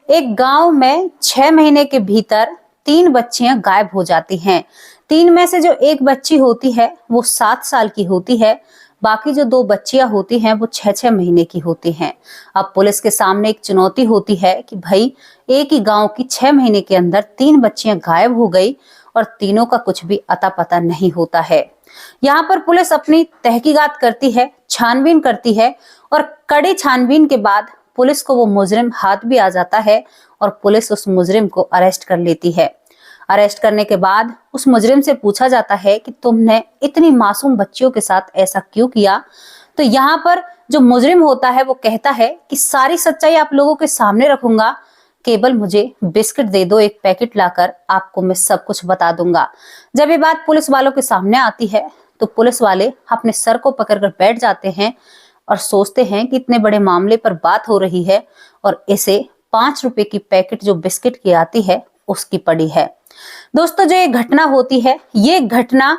एक गांव में 6 महीने के भीतर 3 बच्चियां गायब हो जाती हैं। 3 में से जो एक बच्ची होती है वो 7 साल की होती है, बाकी जो 2 बच्चियां होती हैं वो 6-6 महीने की होती हैं। अब पुलिस के सामने एक चुनौती होती है कि भाई एक ही गांव की 6 महीने के अंदर 3 बच्चियां गायब हो गई और तीनों का कुछ भी अता पता नहीं होता है। यहाँ पर पुलिस अपनी तहकीकात करती है, छानबीन करती है और कड़ी छानबीन के बाद पुलिस को वो मुजरिम हाथ भी आ जाता है और पुलिस उस मुजरिम को अरेस्ट कर लेती है। अरेस्ट करने के बाद उस मुजरिम से पूछा जाता है कि तुमने इतनी मासूम बच्चियों के साथ ऐसा क्यों किया। तो यहाँ पर जो मुजरिम होता है वो कहता है कि सारी सच्चाई आप लोगों के सामने रखूंगा, केवल मुझे बिस्किट दे दो, एक पैकेट लाकर आपको मैं सब कुछ बता दूंगा। जब ये बात पुलिस वालों के सामने आती है तो पुलिस वाले अपने सर को पकड़कर बैठ जाते हैं और सोचते हैं कि इतने बड़े मामले पर बात हो रही है और इसे 5 रुपए की पैकेट जो बिस्किट की आती है उसकी पड़ी है। दोस्तों, जो ये घटना होती है, ये घटना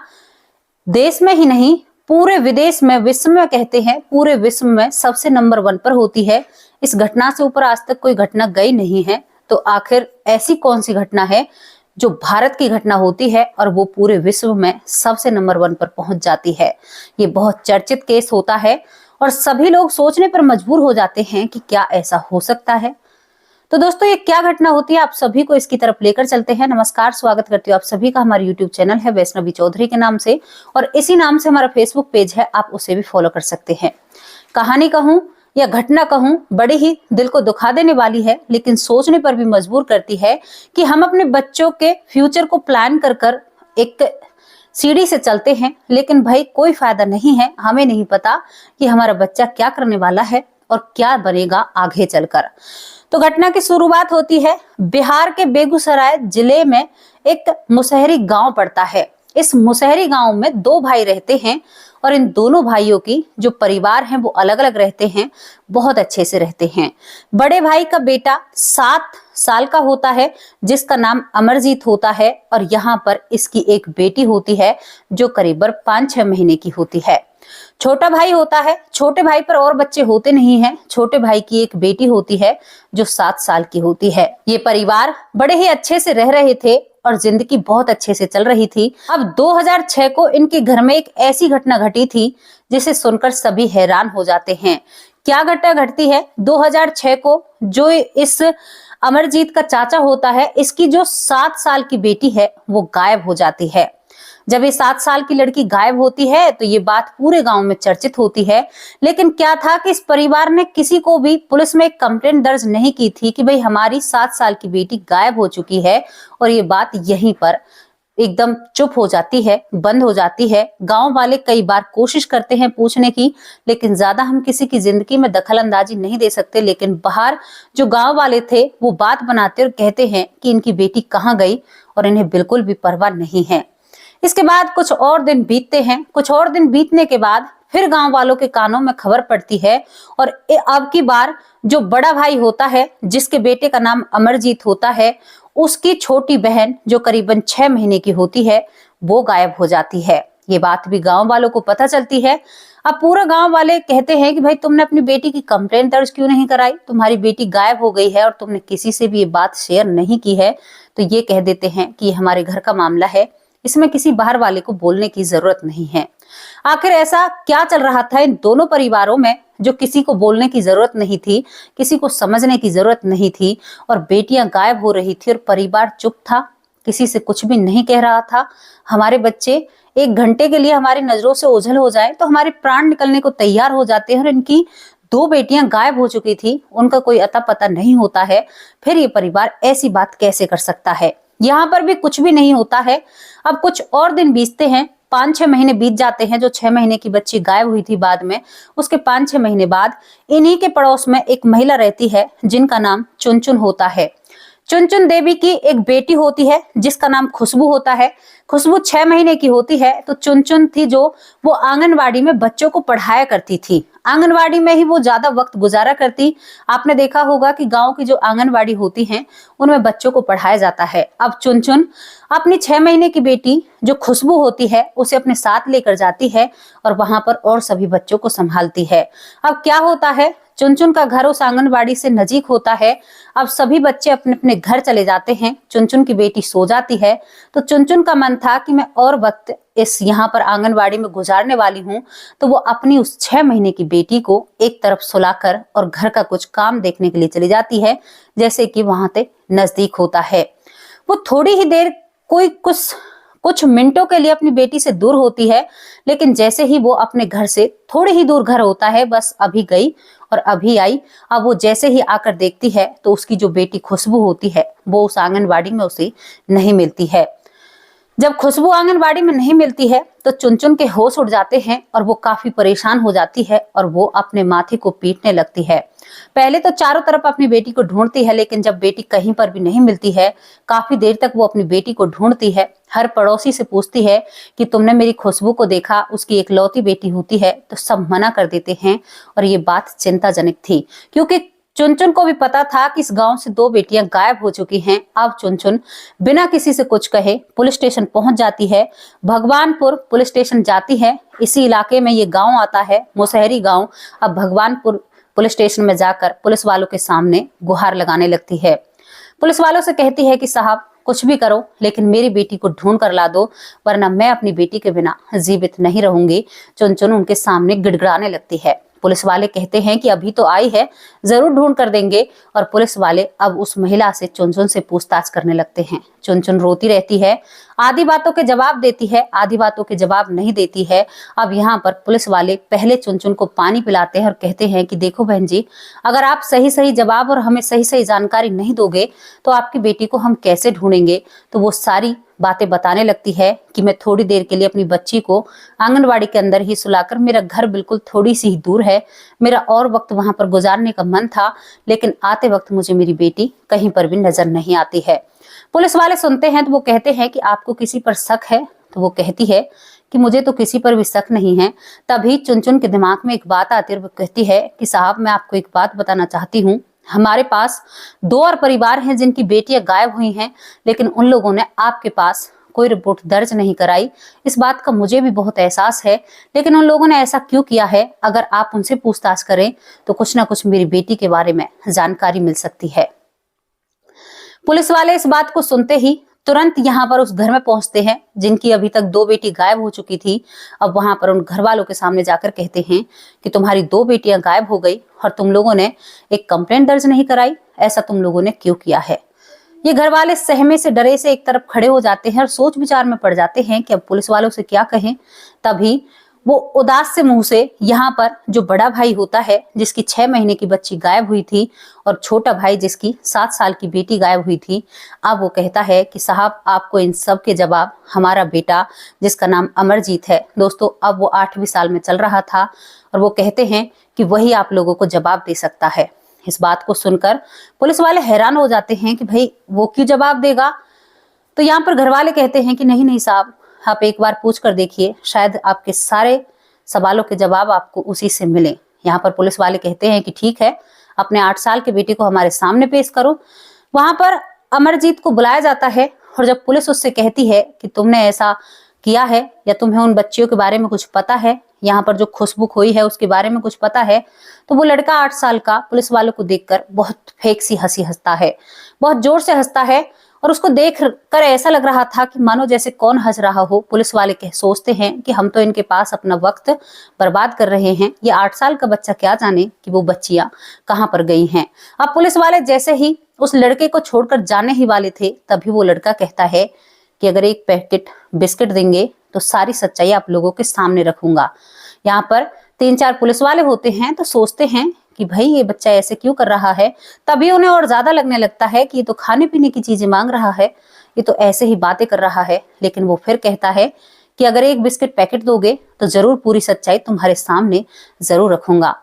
देश में ही नहीं पूरे विदेश में, विश्व में कहते हैं, पूरे विश्व में सबसे नंबर 1 पर होती है। इस घटना से ऊपर आज तक कोई घटना गई नहीं है। तो आखिर ऐसी कौन सी घटना है जो भारत की घटना होती है और वो पूरे विश्व में सबसे नंबर 1 पर पहुंच जाती है। ये बहुत चर्चित केस होता है और सभी लोग सोचने पर मजबूर हो जाते हैं कि क्या ऐसा हो सकता है। तो दोस्तों, ये क्या घटना होती है, आप सभी को इसकी तरफ लेकर चलते हैं। नमस्कार, स्वागत करती हूँ आप सभी का। हमारा यूट्यूब चैनल है वैष्णवी चौधरी के नाम से और इसी नाम से हमारा फेसबुक पेज है, आप उसे भी फॉलो कर सकते हैं। कहानी कहूँ या घटना कहूँ, बड़ी ही दिल को दुखा देने वाली है, लेकिन सोचने पर भी मजबूर करती है कि हम अपने बच्चों के फ्यूचर को प्लान कर कर एक सीढ़ी से चलते हैं, लेकिन भाई कोई फायदा नहीं है। हमें नहीं पता कि हमारा बच्चा क्या करने वाला है और क्या बनेगा आगे चलकर। तो घटना की शुरुआत होती है बिहार के बेगूसराय जिले में। एक मुसहरी गांव पड़ता है। इस मुसहरी गांव में 2 भाई रहते हैं और इन दोनों भाइयों की जो परिवार हैं वो अलग अलग रहते हैं, बहुत अच्छे से रहते हैं। बड़े भाई का बेटा 7 साल का होता है जिसका नाम अमरजीत होता है और यहाँ पर इसकी एक बेटी होती है जो करीबन 5-6 महीने की होती है। छोटा भाई होता है, छोटे भाई पर और बच्चे होते नहीं हैं। छोटे भाई की एक बेटी होती है जो 7 साल की होती है। ये परिवार बड़े ही अच्छे से रह रहे थे और जिंदगी बहुत अच्छे से चल रही थी। अब 2006 को इनके घर में एक ऐसी घटना घटी थी जिसे सुनकर सभी हैरान हो जाते हैं। क्या घटना घटती है? 2006 को जो इस अमरजीत का चाचा होता है, इसकी जो 7 साल की बेटी है वो गायब हो जाती है। जब ये 7 साल की लड़की गायब होती है तो ये बात पूरे गांव में चर्चित होती है। लेकिन क्या था कि इस परिवार ने किसी को भी पुलिस में एक कंप्लेंट दर्ज नहीं की थी कि भाई हमारी 7 साल की बेटी गायब हो चुकी है, और ये बात यहीं पर एकदम चुप हो जाती है, बंद हो जाती है। गांव वाले कई बार कोशिश करते हैं पूछने की, लेकिन ज्यादा हम किसी की जिंदगी में दखल अंदाजी नहीं दे सकते। लेकिन बाहर जो गांव वाले थे वो बात बनाते और कहते हैं कि इनकी बेटी कहाँ गई और इन्हें बिल्कुल भी परवाह नहीं है। इसके बाद कुछ और दिन बीतते हैं। कुछ और दिन बीतने के बाद फिर गांव वालों के कानों में खबर पड़ती है और अब की बार जो बड़ा भाई होता है जिसके बेटे का नाम अमरजीत होता है, उसकी छोटी बहन जो करीबन 6 महीने की होती है वो गायब हो जाती है। ये बात भी गांव वालों को पता चलती है। अब पूरा गांव वाले कहते हैं कि भाई तुमने अपनी बेटी की कंप्लेंट दर्ज क्यों नहीं कराई, तुम्हारी बेटी गायब हो गई है और तुमने किसी से भी ये बात शेयर नहीं की है। तो ये कह देते हैं कि हमारे घर का मामला है, इसमें किसी बाहर वाले को बोलने की जरूरत नहीं है। आखिर ऐसा क्या चल रहा था इन दोनों परिवारों में जो किसी को बोलने की जरूरत नहीं थी, किसी को समझने की जरूरत नहीं थी, और बेटियां गायब हो रही थी और परिवार चुप था, किसी से कुछ भी नहीं कह रहा था। हमारे बच्चे 1 घंटे के लिए हमारी नजरों से ओझल हो जाए तो हमारे प्राण निकलने को तैयार हो जाते हैं, और इनकी 2 बेटियां गायब हो चुकी थी, उनका कोई अता पता नहीं होता है। फिर ये परिवार ऐसी बात कैसे कर सकता है? यहाँ पर भी कुछ भी नहीं होता है। अब कुछ और दिन बीतते हैं, 5-6 महीने बीत जाते हैं। जो 6 महीने की बच्ची गायब हुई थी बाद में, उसके 5-6 महीने बाद इन्हीं के पड़ोस में एक महिला रहती है जिनका नाम चुनचुन होता है। चुनचुन देवी की एक बेटी होती है जिसका नाम खुशबू होता है। खुशबू 6 महीने की होती है। तो चुनचुन थी जो वो आंगनवाड़ी में बच्चों को पढ़ाया करती थी। आंगनवाड़ी में ही वो ज्यादा वक्त गुजारा करती। आपने देखा होगा कि गांव की जो आंगनवाड़ी होती हैं उनमें बच्चों को पढ़ाया जाता है। अब चुनचुन अपनी 6 महीने की बेटी जो खुशबू होती है उसे अपने साथ लेकर जाती है और वहां पर और सभी बच्चों को संभालती है। अब क्या होता है, चुनचुन का घर उस आंगनबाड़ी से नजीक होता है। अब सभी बच्चे अपने अपने घर चले जाते हैं। चुनचुन की बेटी सो जाती है। तो चुनचुन का मन था कि मैं और वक्त इस यहाँ पर आंगनबाड़ी में गुजारने वाली हूँ, तो वो अपनी उस 6 महीने की बेटी को एक तरफ सुलाकर और घर का कुछ काम देखने के लिए चली जाती है, जैसे कि वहां से नजदीक होता है। वो थोड़ी ही देर कोई कुछ मिनटों के लिए अपनी बेटी से दूर होती है, लेकिन जैसे ही वो अपने घर से थोड़ी ही दूर घर होता है, बस अभी गई और अभी आई। अब वो जैसे ही आकर देखती है तो उसकी जो बेटी खुशबू होती है वो उस आंगनबाड़ी में उसे नहीं मिलती है। जब खुशबू आंगनबाड़ी में नहीं मिलती है तो चुनचुन के होश उड़ जाते हैं और वो काफी परेशान हो जाती है और वो अपने माथे को पीटने लगती है। पहले तो चारों तरफ अपनी बेटी को ढूंढती है, लेकिन जब बेटी कहीं पर भी नहीं मिलती है, काफी देर तक वो अपनी बेटी को ढूंढती है। हर पड़ोसी से पूछती है कि तुमने मेरी खुशबू को देखा, उसकी इकलौती बेटी होती है। तो सब मना कर देते हैं और ये बात चिंताजनक थी, क्योंकि चुनचुन को भी पता था कि इस गांव से 2 बेटियां गायब हो चुकी हैं। अब चुनचुन बिना किसी से कुछ कहे पुलिस स्टेशन पहुंच जाती है। भगवानपुर पुलिस स्टेशन जाती है। इसी इलाके में ये गांव आता है, मुसहरी गांव। अब भगवानपुर पुलिस स्टेशन में जाकर पुलिस वालों के सामने गुहार लगाने लगती है। पुलिस वालों से कहती है कि साहब कुछ भी करो, लेकिन मेरी बेटी को ढूंढ कर ला दो, वरना मैं अपनी बेटी के बिना जीवित नहीं रहूंगी। चुनचुन उनके सामने गिड़गिड़ाने लगती है। पुलिस वाले कहते हैं कि अभी तो आई है, जरूर ढूंढ कर देंगे। और पुलिस वाले अब उस महिला से चुनचुन से पूछताछ करने लगते हैं। चुनचुन रोती रहती है, आधी बातों के जवाब देती है, आधी बातों के जवाब नहीं देती है। अब यहाँ पर पुलिस वाले पहले चुनचुन को पानी पिलाते हैं और कहते हैं कि देखो बहन जी, अगर आप सही सही जवाब और हमें सही सही जानकारी नहीं दोगे तो आपकी बेटी को हम कैसे ढूंढेंगे। तो वो सारी बातें बताने लगती है कि मैं थोड़ी देर के लिए अपनी बच्ची को आंगनबाड़ी के अंदर ही सुलाकर, मेरा घर बिल्कुल थोड़ी सी ही दूर है, मेरा और वक्त वहां पर गुजारने का मन था, लेकिन आते वक्त मुझे मेरी बेटी कहीं पर भी नजर नहीं आती है। पुलिस वाले सुनते हैं तो वो कहते हैं कि आपको किसी पर शक है? तो वो कहती है कि मुझे तो किसी पर भी शक नहीं है। तभी चुनचुन के दिमाग में एक बात आती है, वो कहती है कि साहब मैं आपको एक बात बताना चाहती हूँ। हमारे पास 2 और परिवार हैं जिनकी बेटियां गायब हुई हैं, लेकिन उन लोगों ने आपके पास कोई रिपोर्ट दर्ज नहीं कराई। इस बात का मुझे भी बहुत एहसास है, लेकिन उन लोगों ने ऐसा क्यों किया है? अगर आप उनसे पूछताछ करें तो कुछ ना कुछ मेरी बेटी के बारे में जानकारी मिल सकती है। पुलिस वाले इस बात को सुनते ही तुरंत यहाँ पर उस घर में पहुंचते हैं जिनकी अभी तक 2 बेटी गायब हो चुकी थी। अब वहां पर उन घर वालों के सामने जाकर कहते हैं कि तुम्हारी 2 बेटियां गायब हो गई और तुम लोगों ने एक कंप्लेंट दर्ज नहीं कराई, ऐसा तुम लोगों ने क्यों किया है? ये घर वाले सहमे से डरे से एक तरफ खड़े हो जाते हैं और सोच विचार में पड़ जाते हैं कि अब पुलिस वालों से क्या कहें। तभी वो उदास से मुंह से यहाँ पर जो बड़ा भाई होता है जिसकी 6 महीने की बच्ची गायब हुई थी और छोटा भाई जिसकी 7 साल की बेटी गायब हुई थी, अब वो कहता है कि साहब आपको इन सब के जवाब हमारा बेटा जिसका नाम अमरजीत है, दोस्तों अब वो 8वीं साल में चल रहा था, और वो कहते हैं कि वही आप लोगों को जवाब दे सकता है। इस बात को सुनकर पुलिस वाले हैरान हो जाते हैं कि भाई वो क्यों जवाब देगा। तो यहाँ पर घर वाले कहते हैं कि नहीं नहीं साहब, आप एक बार पूछ कर देखिए, शायद आपके सारे सवालों के जवाब आपको उसी से मिले। यहाँ पर पुलिस वाले कहते हैं कि ठीक है, अपने 8 साल के बेटे को हमारे सामने पेश करो। वहां पर अमरजीत को बुलाया जाता है और जब पुलिस उससे कहती है कि तुमने ऐसा किया है या तुम्हें उन बच्चियों के बारे में कुछ पता है, यहाँ पर जो खुशबू खोई है उसके बारे में कुछ पता है, तो वो लड़का 8 साल का पुलिस वालों को देखकर बहुत फेक सी हंसी हंसता है, बहुत जोर से हंसता है और उसको देख कर ऐसा लग रहा था कि मानो जैसे कौन हंस रहा हो। पुलिस वाले सोचते हैं कि हम तो इनके पास अपना वक्त बर्बाद कर रहे हैं, ये 8 साल का बच्चा क्या जाने कि वो बच्चियां कहाँ पर गई हैं। अब पुलिस वाले जैसे ही उस लड़के को छोड़कर जाने ही वाले थे, तभी वो लड़का कहता है कि अगर एक पैकेट बिस्किट देंगे तो सारी सच्चाई आप लोगों के सामने रखूंगा। यहाँ पर 3-4 पुलिस वाले होते हैं तो सोचते हैं कि भाई ये बच्चा ऐसे क्यों कर रहा है। तभी उन्हें और ज्यादा लगने लगता है कि ये तो खाने पीने की चीजें मांग रहा है, ये तो ऐसे ही बातें कर रहा है। लेकिन वो फिर कहता है कि अगर एक बिस्किट पैकेट दोगे तो जरूर पूरी सच्चाई तुम्हारे सामने जरूर रखूंगा।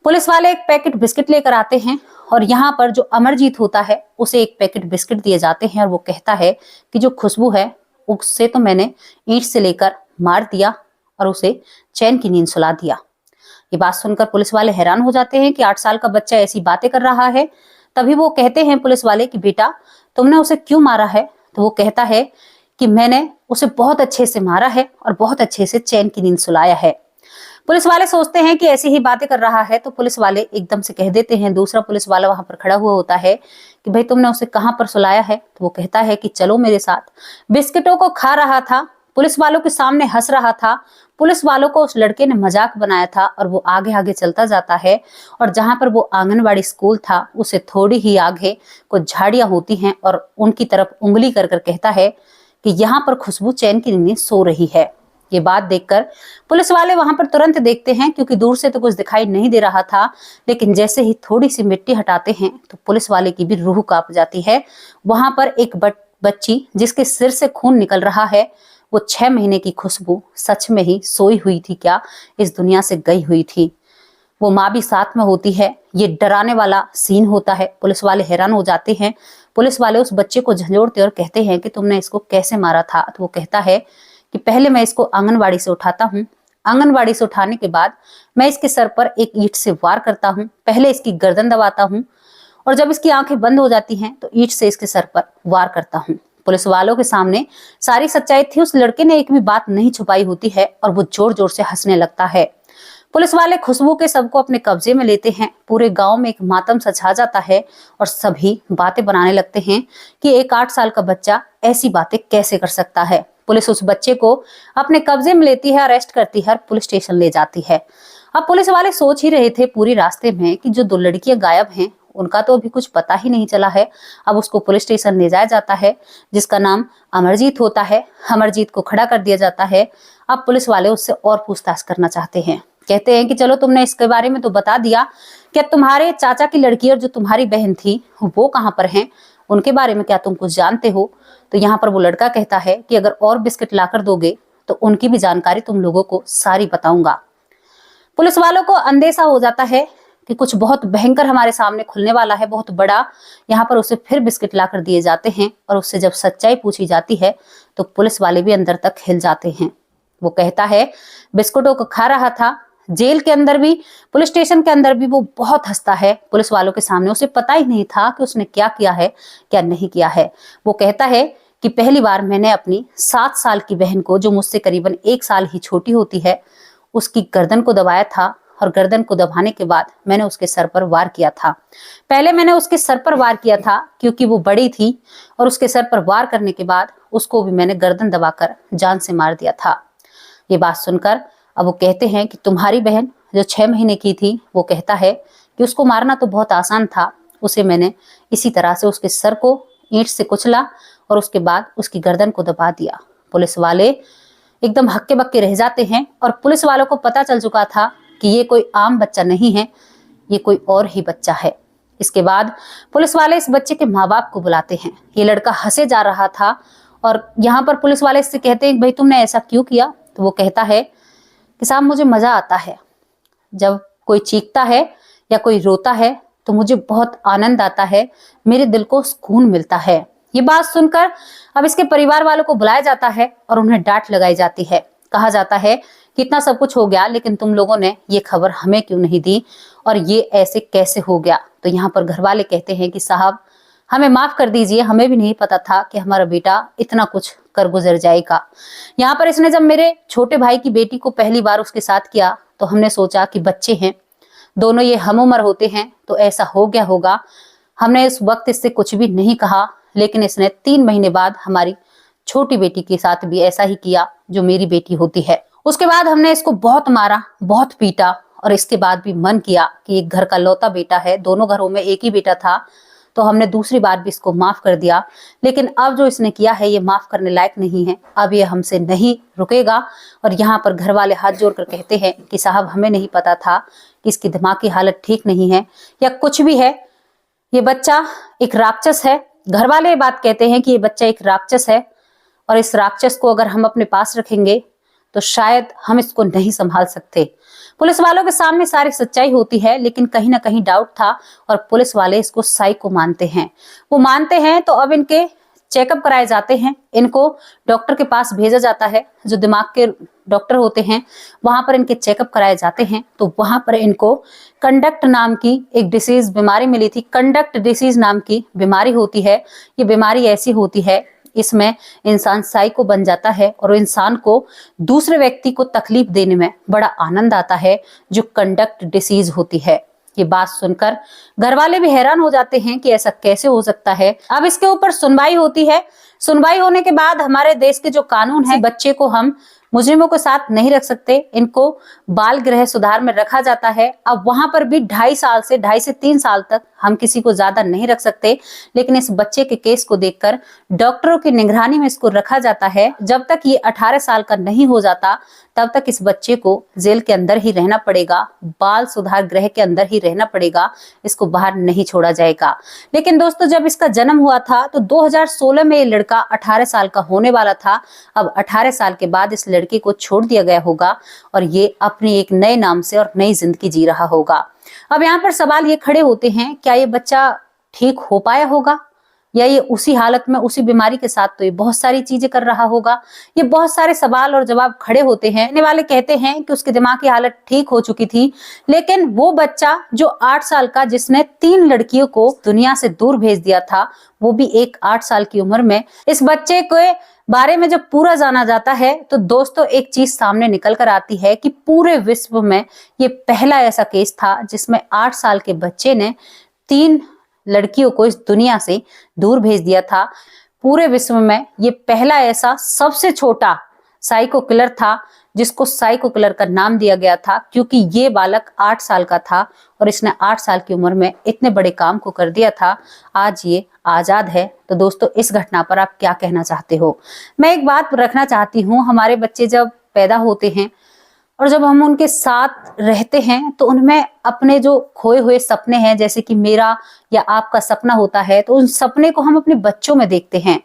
पुलिस वाले एक पैकेट बिस्किट लेकर आते हैं और यहाँ पर जो अमरजीत होता है उसे एक पैकेट बिस्किट दिए जाते हैं और वो कहता है कि जो खुशबू है उससे तो मैंने ईंट से लेकर मार दिया और उसे चैन की नींद सुला दिया। ये बात सुनकर पुलिस वाले हैरान हो जाते हैं कि 8 साल का बच्चा ऐसी बातें कर रहा है। तभी वो कहते हैं पुलिस वाले कि बेटा तुमने उसे क्यों मारा है? तो वो कहता है कि मैंने उसे बहुत अच्छे से मारा है और बहुत अच्छे से चैन की नींद सुलाया है। पुलिस वाले सोचते हैं कि ऐसी ही बातें कर रहा है, तो पुलिस वाले एकदम से कह देते हैं। दूसरा पुलिस वाला वहां पर खड़ा हुआ होता है कि भाई तुमने उसे कहां पर सुलाया है? तो वो कहता है कि चलो मेरे साथ। बिस्किटों को खा रहा था, पुलिस वालों के सामने हंस रहा था। पुलिस वालों को उस लड़के ने मजाक बनाया था और वो आगे आगे चलता जाता है। और जहां पर वो आंगनवाड़ी स्कूल था, उसे थोड़ी ही आगे कुछ झाड़ियां होती हैं और उनकी तरफ उंगली कर कर कहता है कि यहाँ पर खुशबू चैन की नींद सो रही है। ये बात देखकर पुलिस वाले वहां पर तुरंत देखते हैं, क्योंकि दूर से तो कुछ दिखाई नहीं दे रहा था, लेकिन जैसे ही थोड़ी सी मिट्टी हटाते हैं तो पुलिस वाले की भी रूह कांप जाती है। वहां पर एक बच्ची जिसके सिर से खून निकल रहा है, वो 6 महीने की खुशबू सच में ही सोई हुई थी क्या, इस दुनिया से गई हुई थी। वो माँ भी साथ में होती है। ये डराने वाला सीन होता है। पुलिस वाले हैरान हो जाते हैं। पुलिस वाले उस बच्चे को झंझोड़ते और कहते हैं कि तुमने इसको कैसे मारा था? तो वो कहता है कि पहले मैं इसको आंगनवाड़ी से उठाता हूँ, आंगनवाड़ी से उठाने के बाद मैं इसके सर पर एक ईंट से वार करता हूँ। पहले इसकी गर्दन दबाता हूँ और जब इसकी आंखें बंद हो जाती हैं तो ईंट से इसके सर पर वार करता हूँ। पुलिस वालों के सामने सारी सच्चाई थी। उस लड़के ने एक भी बात नहीं छुपाई होती है और वो जोर जोर से हंसने लगता है। पुलिस वाले खुशबू के शव को अपने कब्जे में लेते हैं। पूरे गांव में एक मातम सा छा जाता है और सभी बातें बनाने लगते हैं कि एक 8 साल का बच्चा ऐसी बातें कैसे कर सकता है। पुलिस उस बच्चे को अपने कब्जे में लेती है, अरेस्ट करती है और पुलिस स्टेशन ले जाती है। अब पुलिस वाले सोच ही रहे थे पूरी रास्ते में कि जो 2 लड़कियां गायब हैं उनका तो अभी कुछ पता ही नहीं चला है। अब उसको पुलिस स्टेशन ले जाया जाता है, जिसका नाम अमरजीत होता है। अमरजीत को खड़ा कर दिया जाता है। अब पुलिस वाले उससे और पूछताछ करना चाहते हैं। कहते हैं कि चलो तुमने इसके बारे में तो बता दिया, क्या तुम्हारे चाचा की लड़की और जो तुम्हारी बहन थी वो कहाँ पर हैं? उनके बारे में क्या तुम कुछ जानते हो? तो यहाँ पर वो लड़का कहता है कि अगर और बिस्किट लाकर दोगे तो उनकी भी जानकारी तुम लोगों को सारी बताऊंगा। पुलिस वालों को अंदेशा हो जाता है कि कुछ बहुत भयंकर हमारे सामने खुलने वाला है, बहुत बड़ा। यहाँ पर उसे फिर बिस्किट लाकर दिए जाते हैं और उससे जब सच्चाई पूछी जाती है तो पुलिस वाले भी अंदर तक हिल जाते हैं। वो कहता है बिस्कुटों को खा रहा था। जेल के अंदर भी, पुलिस स्टेशन के अंदर भी वो बहुत हंसता है पुलिस वालों के सामने। उसे पता ही नहीं था कि उसने क्या किया है, क्या नहीं किया है। वो कहता है कि पहली बार मैंने अपनी 7 साल की बहन को, जो मुझसे करीबन 1 साल ही छोटी होती है, उसकी गर्दन को दबाया था और गर्दन को दबाने के बाद मैंने उसके सर पर वार किया था। पहले मैंने उसके सर पर वार किया था क्योंकि वो बड़ी थी और उसके सर पर वार करने के बाद उसको भी मैंने गर्दन दबाकर जान से मार दिया था। ये बात सुनकर अब वो कहते हैं कि तुम्हारी बहन जो 6 महीने की थी, वो कहता है कि उसको मारना तो बहुत आसान था। उसे मैंने इसी तरह से उसके सर को ईंट से कुचला और उसके बाद उसकी गर्दन को दबा दिया। पुलिस वाले एकदम हक्के बक्के रह जाते हैं और पुलिस वालों को पता चल चुका था कि ये कोई आम बच्चा नहीं है, ये कोई और ही बच्चा है। इसके बाद पुलिस वाले इस बच्चे के माँ बाप को बुलाते हैं। ये लड़का हंसे जा रहा था और यहाँ पर पुलिस वाले इससे कहते हैं भाई तुमने ऐसा क्यों किया? तो वो कहता है कि साहब मुझे मजा आता है, जब कोई चीखता है या कोई रोता है तो मुझे बहुत आनंद आता है, मेरे दिल को सुकून मिलता है। ये बात सुनकर अब इसके परिवार वालों को बुलाया जाता है और उन्हें डांट लगाई जाती है। कहा जाता है कि इतना सब कुछ हो गया लेकिन तुम लोगों ने ये खबर हमें क्यों नहीं दी और ये ऐसे कैसे हो गया? तो यहाँ पर घर वाले कहते हैं कि साहब हमें माफ कर दीजिए, हमें भी नहीं पता था कि हमारा बेटा इतना कुछ कर गुजर जाएगा। यहाँ पर इसने जब मेरे छोटे भाई की बेटी को पहली बार उसके साथ किया तो हमने सोचा कि बच्चे हैं, दोनों ये हम उम्र होते हैं तो ऐसा हो गया होगा। हमने इस वक्त इससे कुछ भी नहीं कहा, लेकिन इसने 3 महीने बाद हमारी छोटी बेटी के साथ भी ऐसा ही किया जो मेरी बेटी होती है। उसके बाद हमने इसको बहुत मारा, बहुत पीटा और इसके बाद भी मन किया कि एक घर का लौता बेटा है, दोनों घरों में एक ही बेटा था, तो हमने दूसरी बार भी इसको माफ कर दिया। लेकिन अब जो इसने किया है ये माफ करने लायक नहीं है, अब ये हमसे नहीं रुकेगा। और यहाँ पर घर वाले हाथ जोड़कर कहते हैं कि साहब हमें नहीं पता था कि इसकी दिमागी हालत ठीक नहीं है या कुछ भी है, ये बच्चा एक राक्षस है। घर वाले ये बात कहते हैं कि ये बच्चा एक राक्षस है और इस राक्षस को अगर हम अपने पास रखेंगे तो शायद हम इसको नहीं संभाल सकते। पुलिस वालों के सामने सारी सच्चाई होती है, लेकिन कहीं ना कहीं डाउट था और पुलिस वाले इसको साइको मानते हैं। वो मानते हैं तो अब इनके चेकअप कराए जाते हैं, इनको डॉक्टर के पास भेजा जाता है, जो दिमाग के डॉक्टर होते हैं वहां पर इनके चेकअप कराए जाते हैं। तो वहां पर इनको कंडक्ट नाम की एक डिसीज बीमारी मिली थी। कंडक्ट डिसीज नाम की बीमारी होती है। ये बीमारी ऐसी होती है, इसमें इंसान साइको बन जाता है और इंसान को दूसरे व्यक्ति को तकलीफ देने में बड़ा आनंद आता है, जो कंडक्ट डिसीज होती है। ये बात सुनकर घर वाले भी हैरान हो जाते हैं कि ऐसा कैसे हो सकता है। अब इसके ऊपर सुनवाई होती है। सुनवाई होने के बाद हमारे देश के जो कानून है, बच्चे को हम मुजरिमों के साथ नहीं रख सकते, इनको बाल गृह सुधार में रखा जाता है। अब वहां पर भी 2.5 से 3 साल तक हम किसी को ज्यादा नहीं रख सकते, लेकिन इस बच्चे के केस को देखकर डॉक्टरों की निगरानी में इसको रखा जाता है। जब तक ये 18 साल का नहीं हो जाता तब तक इस बच्चे को जेल के अंदर ही रहना पड़ेगा, बाल सुधार गृह के अंदर ही रहना पड़ेगा, इसको बाहर नहीं छोड़ा जाएगा। लेकिन दोस्तों, जब इसका जन्म हुआ था तो 2016 में ये लड़का 18 साल का होने वाला था। अब 18 साल के बाद इस लड़के को छोड़ दिया गया होगा और ये अपनी एक नए नाम से और नई जिंदगी जी रहा होगा। अब यहाँ पर सवाल ये खड़े होते हैं, क्या ये बच्चा ठीक हो पाया होगा या ये उसी हालत में, उसी बीमारी के साथ तो ये बहुत सारी चीजें कर रहा होगा। ये बहुत सारे सवाल और जवाब खड़े होते हैं। कहने वाले कहते हैं कि उसकी दिमाग की हालत ठीक हो चुकी थी, लेकिन वो बच्चा जो 8 साल का, जिसने 3 लड़कियों को दुनिया से दूर भेज दिया था, वो भी एक 8 साल की उम्र में, इस बच्चे के बारे में जब पूरा जाना जाता है तो दोस्तों एक चीज सामने निकल कर आती है कि पूरे विश्व में ये पहला ऐसा केस था जिसमें 8 साल के बच्चे ने 3 लड़कियों को इस दुनिया से दूर भेज दिया था। पूरे विश्व में ये पहला ऐसा सबसे छोटा साइको किलर था, जिसको साइको किलर का नाम दिया गया था, क्योंकि ये बालक 8 साल का था और इसने 8 साल की उम्र में इतने बड़े काम को कर दिया था। आज ये आजाद है। तो दोस्तों, इस घटना पर आप क्या कहना चाहते हो? मैं एक बात रखना चाहती हूँ, हमारे बच्चे जब पैदा होते हैं और जब हम उनके साथ रहते हैं तो उनमें अपने जो खोए हुए सपने हैं, जैसे कि मेरा या आपका सपना होता है, तो उन सपने को हम अपने बच्चों में देखते हैं।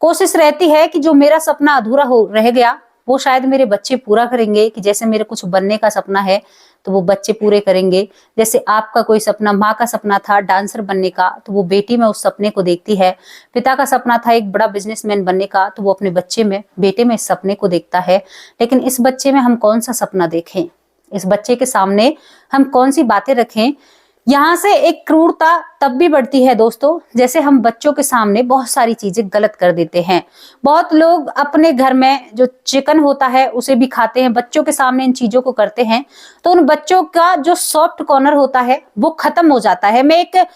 कोशिश रहती है कि जो मेरा सपना अधूरा हो रह गया वो शायद मेरे बच्चे पूरा करेंगे, कि जैसे मेरे कुछ बनने का सपना है तो वो बच्चे पूरे करेंगे। जैसे आपका कोई सपना, माँ का सपना था डांसर बनने का, तो वो बेटी में उस सपने को देखती है। पिता का सपना था एक बड़ा बिजनेसमैन बनने का, तो वो अपने बच्चे में, बेटे में इस सपने को देखता है। लेकिन इस बच्चे में हम कौन सा सपना देखें? इस बच्चे के सामने हम कौन सी बातें रखें? यहाँ से एक क्रूरता तब भी बढ़ती है दोस्तों, जैसे हम बच्चों के सामने बहुत सारी चीजें गलत कर देते हैं। बहुत लोग अपने घर में जो चिकन होता है उसे भी खाते हैं, बच्चों के सामने इन चीजों को करते हैं, तो उन बच्चों का जो सॉफ्ट कॉर्नर होता है वो खत्म हो जाता है। मैं एक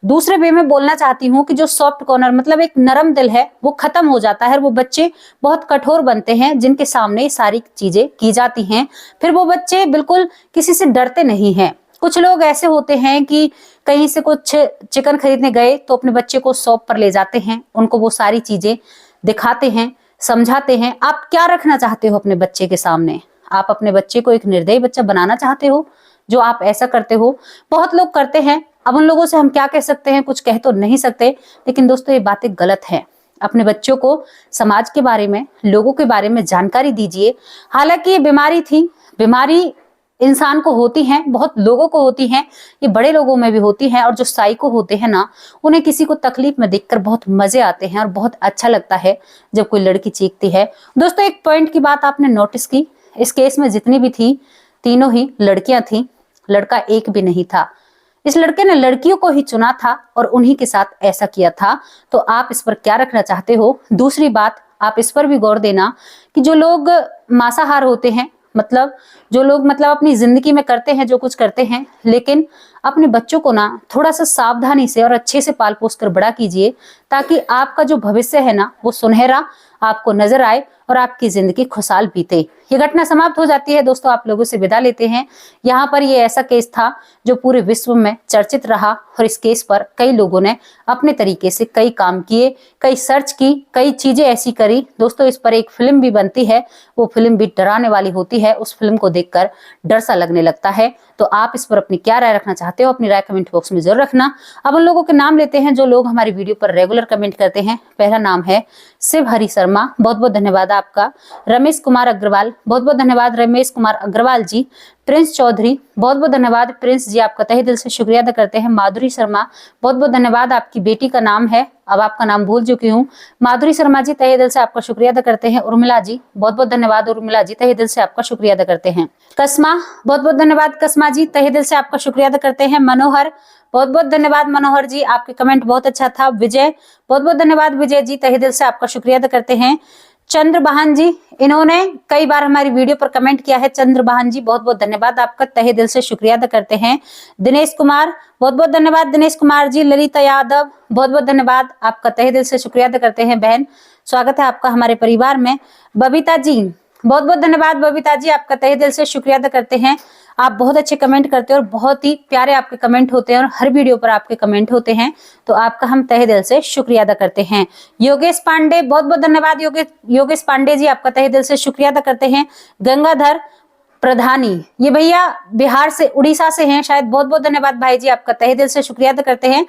दूसरे वे में बोलना चाहती हूँ कि जो सॉफ्ट कॉर्नर मतलब एक नरम दिल है वो खत्म हो जाता है। वो बच्चे बहुत कठोर बनते हैं जिनके सामने सारी चीजें की जाती हैं। फिर वो बच्चे बिल्कुल किसी से डरते नहीं हैं। कुछ लोग ऐसे होते हैं कि कहीं से कुछ चिकन खरीदने गए तो अपने बच्चे को शॉप पर ले जाते हैं, उनको वो सारी चीजें दिखाते हैं, समझाते हैं। आप क्या रखना चाहते हो अपने बच्चे के सामने? आप अपने बच्चे को एक निर्दयी बच्चा बनाना चाहते हो? जो आप ऐसा करते हो, बहुत लोग करते हैं। अब उन लोगों से हम क्या कह सकते हैं? कुछ कह तो नहीं सकते, लेकिन दोस्तों ये बातें गलत है। अपने बच्चों को समाज के बारे में, लोगों के बारे में जानकारी दीजिए। हालांकि ये बीमारी थी, बीमारी इंसान को होती हैं, बहुत लोगों को होती हैं, ये बड़े लोगों में भी होती हैं। और जो साइको होते हैं ना, उन्हें किसी को तकलीफ में देखकर बहुत मजे आते हैं और बहुत अच्छा लगता है जब कोई लड़की चीखती है। दोस्तों, एक पॉइंट की बात आपने नोटिस की, इस केस में जितनी भी थी तीनों ही लड़कियां थी, लड़का एक भी नहीं था। इस लड़के ने लड़कियों को ही चुना था और उन्हीं के साथ ऐसा किया था। तो आप इस पर क्या रखना चाहते हो? दूसरी बात, आप इस पर भी गौर देना कि जो लोग मांसाहार होते हैं, मतलब जो लोग अपनी जिंदगी में करते हैं जो कुछ करते हैं, लेकिन अपने बच्चों को ना थोड़ा सा सावधानी से और अच्छे से पाल पोस कर बड़ा कीजिए, ताकि आपका जो भविष्य है ना वो सुनहरा आपको नजर आए और आपकी जिंदगी खुशहाल बीते। ये घटना समाप्त हो जाती है दोस्तों, आप लोगों से विदा लेते हैं। यहाँ पर ये ऐसा केस था जो पूरे विश्व में चर्चित रहा और इस केस पर कई लोगों ने अपने तरीके से कई काम किए, कई सर्च की, कई चीजें ऐसी करी। दोस्तों, इस पर एक फिल्म भी बनती है, वो फिल्म भी डराने वाली होती है। उस फिल्म को देखकर डर सा लगने लगता है। तो आप इस पर अपनी क्या राय रखना चाहते हो? अपनी राय कमेंट बॉक्स में जरूर रखना। अब उन लोगों के नाम लेते हैं जो लोग हमारी वीडियो पर रेगुलर कमेंट करते हैं। पहला नाम है शिव हरि शर्मा, बहुत बहुत धन्यवाद आपका। रमेश कुमार अग्रवाल, बहुत बहुत धन्यवाद रमेश कुमार अग्रवाल जी। प्रिंस चौधरी, बहुत बहुत धन्यवाद प्रिंस जी, आपका तहे दिल से शुक्रिया अदा करते हैं। माधुरी शर्मा, बहुत बहुत धन्यवाद, आपकी बेटी का नाम है, अब आपका नाम भूल चुकी हूँ। माधुरी शर्मा जी, तहे दिल से आपका शुक्रिया अदा करते हैं। उर्मिला जी, बहुत बहुत धन्यवाद उर्मिला जी, तहे दिल से आपका शुक्रिया अदा करते हैं। कस्मा, बहुत बहुत धन्यवाद कस्मा जी, तहे दिल से आपका शुक्रिया अदा करते हैं। मनोहर, बहुत बहुत धन्यवाद मनोहर जी, आपके कमेंट बहुत अच्छा था। विजय, बहुत बहुत धन्यवाद विजय जी, तहे दिल से आपका शुक्रिया अदा करते हैं। चंद्रबहान जी, इन्होंने कई बार हमारी वीडियो पर कमेंट किया है। चंद्रबहान जी, बहुत बहुत धन्यवाद आपका, तहे दिल से शुक्रिया अदा करते हैं। दिनेश कुमार, बहुत बहुत धन्यवाद दिनेश कुमार जी। ललिता यादव, बहुत बहुत धन्यवाद आपका, तहे दिल से शुक्रिया अदा करते हैं। बहन, स्वागत है आपका हमारे परिवार में। बबीता जी, बहुत बहुत धन्यवाद बबीता जी, आपका तहे दिल से शुक्रिया अदा करते हैं। आप बहुत अच्छे कमेंट करते हैं और बहुत ही प्यारे आपके कमेंट होते हैं और हर वीडियो पर आपके कमेंट होते हैं, तो आपका हम तहे दिल से शुक्रिया अदा करते हैं। योगेश पांडे, बहुत बहुत धन्यवाद योगेश पांडे जी, आपका तहे दिल से शुक्रिया अदा करते हैं। गंगाधर प्रधानी, ये भैया बिहार से, उड़ीसा से हैं शायद, बहुत बहुत धन्यवाद भाई जी, आपका तहे दिल से शुक्रिया अदा करते हैं।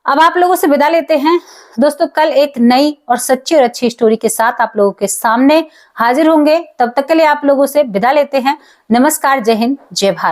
अब आप लोगों से विदा लेते हैं दोस्तों, कल एक नई और सच्ची और अच्छी स्टोरी के साथ आप लोगों के सामने हाजिर होंगे। तब तक के लिए आप लोगों से विदा लेते हैं। नमस्कार, जय हिंद, जय भारत।